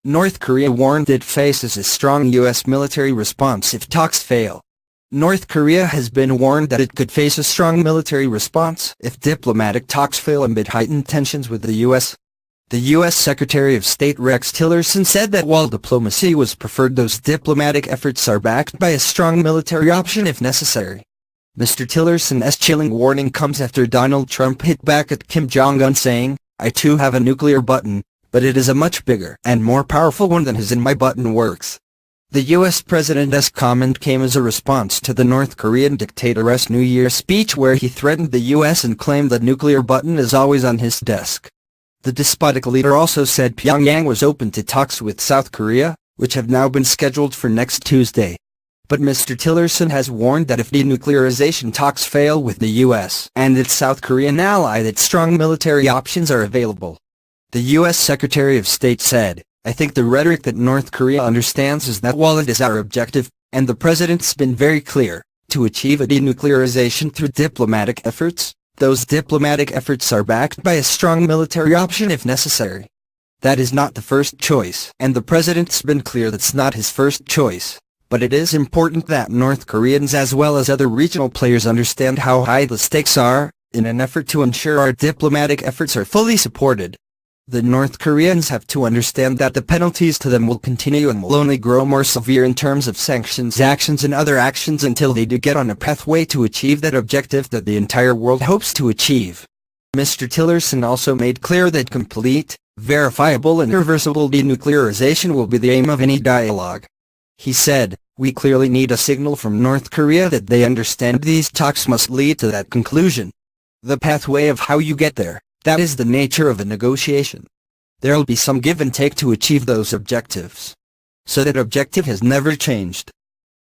North Korea warned it faces a strong U.S. military response if talks fail. North Korea has been warned that it could face a strong military response if diplomatic talks fail amid heightened tensions with the U.S. The U.S. Secretary of State Rex Tillerson said that while diplomacy was preferred, those diplomatic efforts are backed by a strong military option if necessary. Mr. Tillerson's chilling warning comes after Donald Trump hit back at Kim Jong-un saying, "I too have a nuclear button, but it is a much bigger and more powerful one than his and my button works." The U.S. President's comment came as a response to the North Korean dictator's New Year speech where he threatened the U.S. and claimed the nuclear button is always on his desk. The despotic leader also said Pyongyang was open to talks with South Korea, which have now been scheduled for next Tuesday. But Mr. Tillerson has warned that if denuclearization talks fail with the U.S. and its South Korean ally, that strong military options are available. The U.S. Secretary of State said, "I think the rhetoric that North Korea understands is that while it is our objective, and the President's been very clear, to achieve a denuclearization through diplomatic efforts, those diplomatic efforts are backed by a strong military option if necessary. That is not the first choice, and the President's been clear that's not his first choice. But it is important that North Koreans as well as other regional players understand how high the stakes are, in an effort to ensure our diplomatic efforts are fully supported. The North Koreans have to understand that the penalties to them will continue and will only grow more severe in terms of sanctions actions and other actions until they do get on a pathway to achieve that objective that the entire world hopes to achieve." Mr. Tillerson also made clear that complete, verifiable and irreversible denuclearization will be the aim of any dialogue. He said, "We clearly need a signal from North Korea that they understand these talks must lead to that conclusion. The pathway of how you get there, that is the nature of a negotiation. There'll be some give and take to achieve those objectives. So that objective has never changed."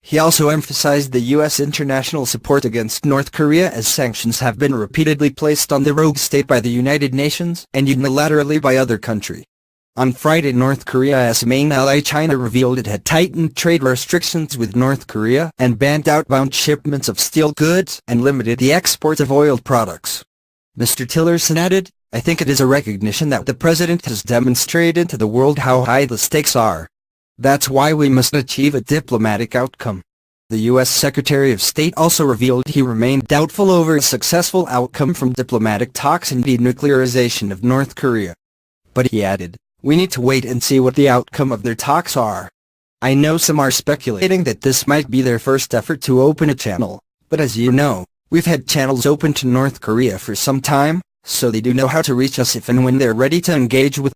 He also emphasized the U.S. international support against North Korea as sanctions have been repeatedly placed on the rogue state by the United Nations and unilaterally by other countries. On Friday, North Korea's main ally China revealed it had tightened trade restrictions with North Korea and banned outbound shipments of steel goods and limited the export of oil products. Mr. Tillerson added, "I think it is a recognition that the President has demonstrated to the world how high the stakes are. That's why we must achieve a diplomatic outcome." The U.S. Secretary of State also revealed he remained doubtful over a successful outcome from diplomatic talks and denuclearization of North Korea. But he added, "We need to wait and see what the outcome of their talks are. I know some are speculating that this might be their first effort to open a channel, but as you know, we've had channels open to North Korea for some time, so they do know how to reach us if and when they're ready to engage with